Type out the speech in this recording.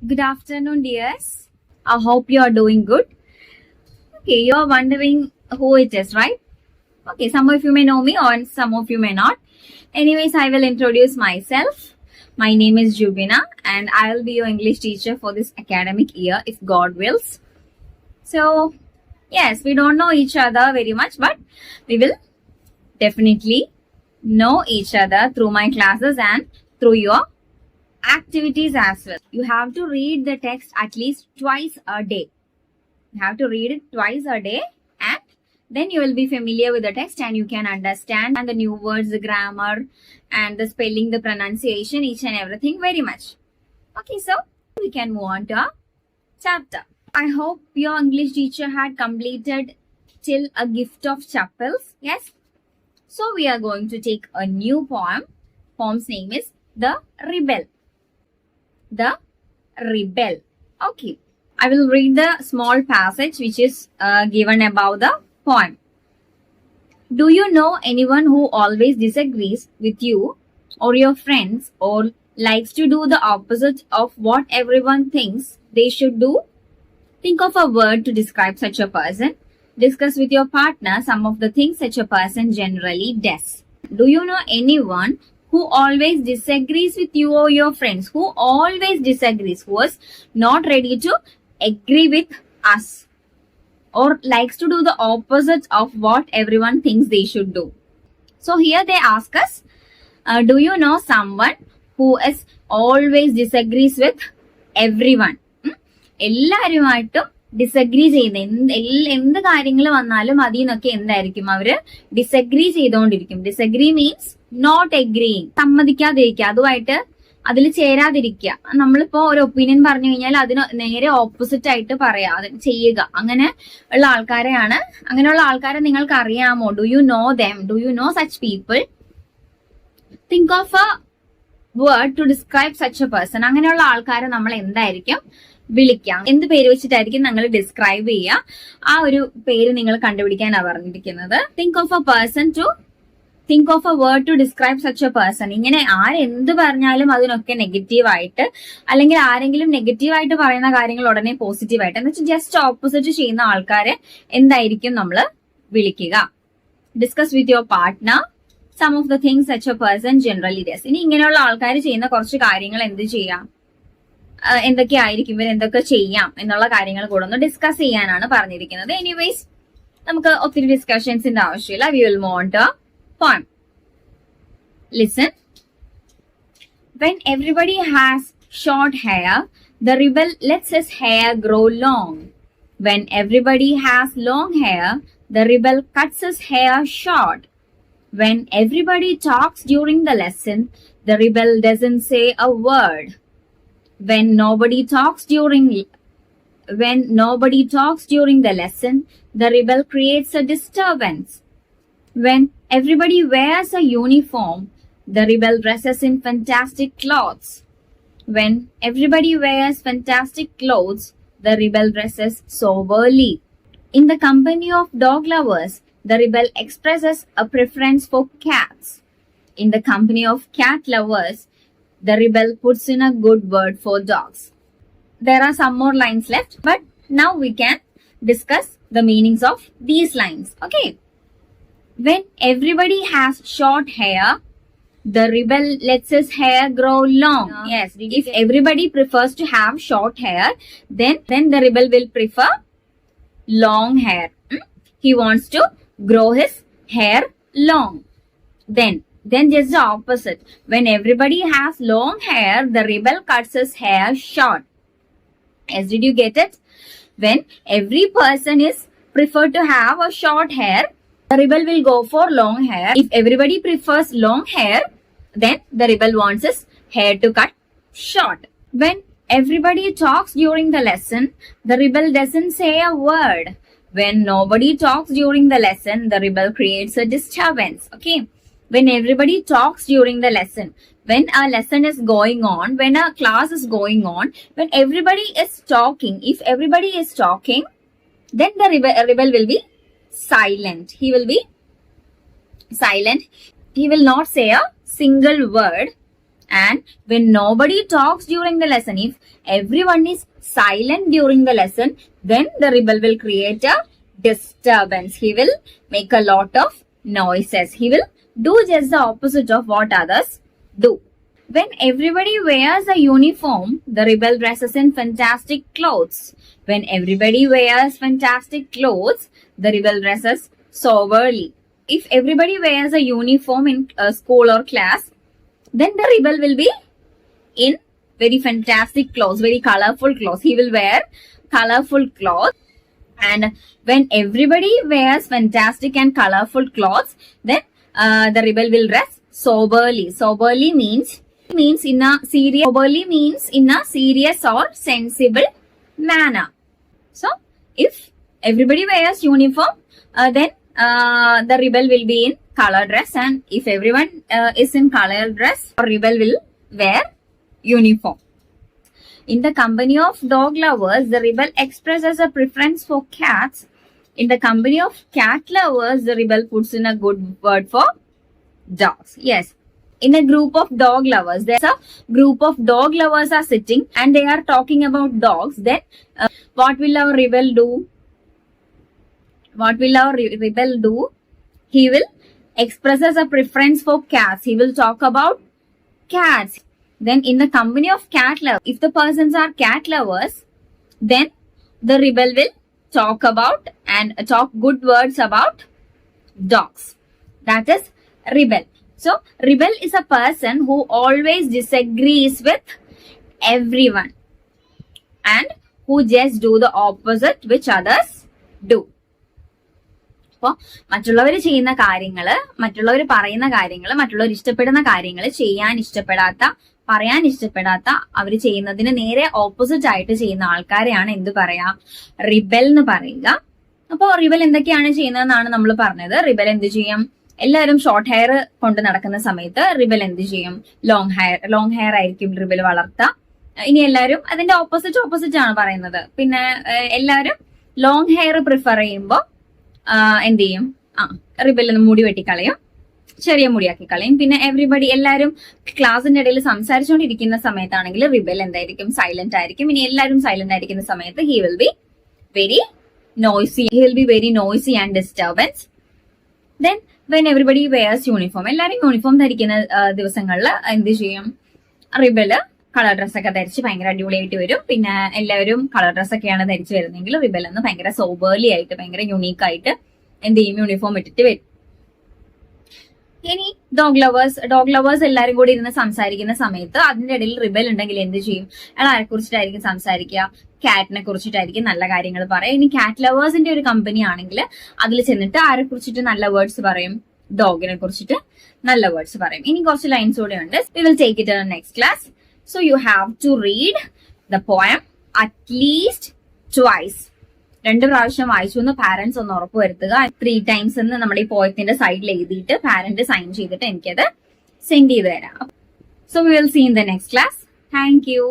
Good afternoon, dears. I hope you are doing good. Okay, you are wondering who it is, right? Okay, some of you may know me or some of you may not. Anyways, I will introduce myself. My name is Jubina and I will be your English teacher for this academic year if God wills. So, yes, we don't know each other very much, but we will definitely know each other through my classes and through your activities as well. You have to read the text at least twice a day. You have to read it twice a day and then you will be familiar with the text and you can understand the new words, the grammar and the spelling, the pronunciation, each and everything very much. Okay, so we can move on to our chapter. I hope your English teacher had completed till a gift of chapels. Yes. So we are going to take a new poem. Poem's name is The Rebel. The Rebel. Okay. I will read the small passage which is given above the poem. Do you know anyone who always disagrees with you or your friends or likes to do the opposite of what everyone thinks they should do? Think of a word to describe such a person. Discuss with your partner some of the things such a person generally does. Do you know anyone who always disagrees with you or your friends? Who always disagrees, who is not ready to agree with us or likes to do the opposite of what everyone thinks they should do? So here they ask us, do you know someone who is always disagrees with everyone? എല്ലാവരുമായിട്ടും disagree ചെയ്യുന്ന എന്ത് കാര്യങ്ങൾ വന്നാലും അതിൽ നിന്നൊക്കെ എന്തായിരിക്കും അവര് disagree ചെയ്തുകൊണ്ടിരിക്കും. ഡിസഗ്രി മീൻസ് നോട്ട് എഗ്രീയിങ്, സമ്മതിക്കാതിരിക്കുക, അതുമായിട്ട് അതിൽ ചേരാതിരിക്കുക. നമ്മളിപ്പോ ഒരു ഒപ്പീനിയൻ പറഞ്ഞു കഴിഞ്ഞാൽ അതിന് നേരെ ഓപ്പോസിറ്റ് ആയിട്ട് പറയാ, അത് ചെയ്യുക. അങ്ങനെ ഉള്ള ആൾക്കാരെയാണ്, അങ്ങനെയുള്ള ആൾക്കാരെ നിങ്ങൾക്ക് അറിയാമോ? Do you know them? Do you know such people? Think of a word to describe such a person. അങ്ങനെയുള്ള ആൾക്കാരെ നമ്മൾ എന്തായിരിക്കും വിളിക്കാം? എന്ത് പേര് വെച്ചിട്ടായിരിക്കും നിങ്ങൾ ഡിസ്ക്രൈബ് ചെയ്യുക? ആ ഒരു പേര് നിങ്ങൾ കണ്ടുപിടിക്കാനാണ് പറഞ്ഞിരിക്കുന്നത്. Think of a person to think of a word to describe such a person. ഇങ്ങനെ ആരെന്ത് പറഞ്ഞാലും അതിനൊക്കെ നെഗറ്റീവായിട്ട്, അല്ലെങ്കിൽ ആരെങ്കിലും നെഗറ്റീവായിട്ട് പറയുന്ന കാര്യങ്ങൾ ഉടനെ പോസിറ്റീവായിട്ട്, എന്ന് വെച്ചാൽ ജസ്റ്റ് ഓപ്പോസിറ്റ് ചെയ്യുന്ന ആൾക്കാരെ എന്തായിരിക്കും നമ്മൾ വിളിക്കുക? Discuss with your partner some of the things such a person generally does. ഇനി ഇങ്ങനെയുള്ള ആൾക്കാർ ചെയ്യുന്ന കുറച്ച് കാര്യങ്ങൾ എന്ത് ചെയ്യാം, എന്തൊക്കെയായിരിക്കും, ഇവർ എന്തൊക്കെ ചെയ്യാം എന്നുള്ള കാര്യങ്ങൾ കൂടെ ഒന്ന് ഡിസ്കസ് ചെയ്യാനാണ് പറഞ്ഞിരിക്കുന്നത്. എനിവേസ് നമുക്ക് ഒത്തിരി ഡിസ്കഷൻസിന്റെ ആവശ്യമില്ല. We will move on to poem. Listen. When everybody has short hair, the rebel lets his hair grow long. When everybody has long hair, the rebel cuts his hair short. When everybody talks during the lesson, the rebel doesn't say a word. When nobody talks during the lesson, the rebel creates a disturbance. When everybody wears a uniform, the rebel dresses in fantastic clothes. When everybody wears fantastic clothes, the rebel dresses soberly. In the company of dog lovers, the rebel expresses a preference for cats. In the company of cat lovers, the rebel puts in a good word for dogs. There are some more lines left, but now we can discuss the meanings of these lines. Okay. When everybody has short hair, the rebel lets his hair grow long. Yes, if everybody prefers to have short hair, then the rebel will prefer long hair. He wants to grow his hair long. Then just the opposite. When everybody has long hair, the rebel cuts his hair short. Yes, did you get it? When every person is preferred to have a short hair, the rebel will go for long hair. If everybody prefers long hair, then the rebel wants his hair to cut short. When everybody talks during the lesson, the rebel doesn't say a word. When nobody talks during the lesson, the rebel creates a disturbance. Okay. When everybody talks during the lesson, when a lesson is going on, when a class is going on, when everybody is talking, if everybody is talking, then the rebel will be silent. He will be silent. He will not say a single word. And when nobody talks during the lesson, if everyone is silent during the lesson, then the rebel will create a disturbance. He will make a lot of noises. He will do just the opposite of what others do. When everybody wears a uniform, the rebel dresses in fantastic clothes. When everybody wears fantastic clothes, the rebel dresses soberly. If everybody wears a uniform in school or class, then the rebel will be in very fantastic clothes, very colorful clothes. He will wear colorful clothes. And when everybody wears fantastic and colorful clothes, then the rebel will dress soberly. Soberly means in a serious. Soberly means in a serious or sensible manner. So if everybody wears uniform, then the rebel will be in color dress, and if everyone is in color dress, rebel will wear uniform. In the company of dog lovers, the rebel expresses a preference for cats. In the company of cat lovers, the rebel puts in a good word for dogs. Yes. In a group of dog lovers, there's a group of dog lovers are sitting and they are talking about dogs. Then what will our rebel do? What will our rebel do? He will expresses a preference for cats. He will talk about cats. Then in the company of cat lovers, if the persons are cat lovers, then the rebel will talk about and talk good words about dogs. That is rebel. So rebel is a person who always disagrees with everyone and who just do the opposite which others do. അപ്പോൾ മറ്റുള്ളവർ ചെയ്യുന്ന കാര്യങ്ങള്, മറ്റുള്ളവർ പറയുന്ന കാര്യങ്ങൾ, മറ്റുള്ളവർ ഇഷ്ടപ്പെടുന്ന കാര്യങ്ങൾ ചെയ്യാൻ ഇഷ്ടപ്പെടാത്ത, പറയാൻ ഇഷ്ടപ്പെടാത്ത, അവർ ചെയ്യുന്നതിന് നേരെ ഓപ്പോസിറ്റ് ആയിട്ട് ചെയ്യുന്ന ആൾക്കാരെയാണ് എന്ത് പറയാ? റിബൽ എന്ന് പറയുക. അപ്പോൾ റിബൽ എന്തൊക്കെയാണ് ചെയ്യുന്നതെന്നാണ് നമ്മൾ പറഞ്ഞത്. റിബൽ എന്ത് ചെയ്യും? എല്ലാവരും ഷോർട്ട് ഹെയർ കൊണ്ട് നടക്കുന്ന സമയത്ത് റിബൽ എന്ത് ചെയ്യും? ലോങ് ഹെയർ ആയിരിക്കും റിബൽ വളർത്തുക. ഇനി എല്ലാവരും അതിന്റെ ഓപ്പോസിറ്റ് ആണ് പറയുന്നത്. പിന്നെ എല്ലാവരും ലോങ് ഹെയർ പ്രിഫർ ചെയ്യുമ്പോൾ എന്ത് ചെയ്യും? റിബൽ മുടി വെട്ടിക്കളയും, ചെറിയ മുടിയാക്കി കളയും. പിന്നെ എല്ലാവരും ക്ലാസിന്റെ ഇടയിൽ സംസാരിച്ചുകൊണ്ടിരിക്കുന്ന സമയത്താണെങ്കിൽ റിബൽ എന്തായിരിക്കും? സൈലന്റ് ആയിരിക്കും. ഇനി എല്ലാവരും സൈലന്റ് ആയിരിക്കുന്ന സമയത്ത് he will be very noisy and disturbance. Then when everybody wears uniform, എല്ലാവരും യൂണിഫോം ധരിക്കുന്ന ദിവസങ്ങളിൽ എന്ത് ചെയ്യും? റിബല് കളർ ഡ്രസ്സൊക്കെ ധരിച്ച് ഭയങ്കര അടിപൊളിയായിട്ട് വരും. പിന്നെ എല്ലാവരും കളർ ഡ്രസ്സൊക്കെയാണ് ധരിച്ചു വരുന്നെങ്കിൽ റിബൽ എന്ന് ഭയങ്കര സോബേർലി ആയിട്ട്, ഭയങ്കര യുണീക്ക് ആയിട്ട് എന്ത് ചെയ്യും? യൂണിഫോം ഇട്ടിട്ട് വരും. ഇനി ഡോഗ് ലവേഴ്സ് എല്ലാവരും കൂടി ഇരുന്ന് സംസാരിക്കുന്ന സമയത്ത് അതിന്റെ ഇടയിൽ റിബൽ ഉണ്ടെങ്കിൽ എന്ത് ചെയ്യും? അയാൾ ആരെ കുറിച്ചിട്ടായിരിക്കും സംസാരിക്കുക? കാറ്റിനെ കുറിച്ചിട്ടായിരിക്കും നല്ല കാര്യങ്ങൾ പറയാം. ഇനി കാറ്റ് ലവേഴ്സിന്റെ ഒരു കമ്പനി ആണെങ്കിൽ അതിൽ ചെന്നിട്ട് ആരെ കുറിച്ചിട്ട് നല്ല വേർഡ്സ് പറയും? ഡോഗിനെ കുറിച്ചിട്ട് നല്ല വേർഡ്സ് പറയും. ഇനി കുറച്ച് ലൈൻസ് കൂടെ ഉണ്ട്. We will take it in next class. So you have to read the poem at least twice. 2 പ്രാവശ്യം വായിച്ചു എന്ന് പാരന്റ്സ് ഒന്ന് ഉറപ്പ് വരുത്തുക. 3 times എന്ന് നമ്മുടെ ഈ പോയത്തിന്റെ സൈഡിൽ എഴുതിയിട്ട് പാരന്റ് സൈൻ ചെയ്തിട്ട് എനിക്കത് സെൻഡ് ചെയ്ത് തരാം. So we will see in the next class. Thank you.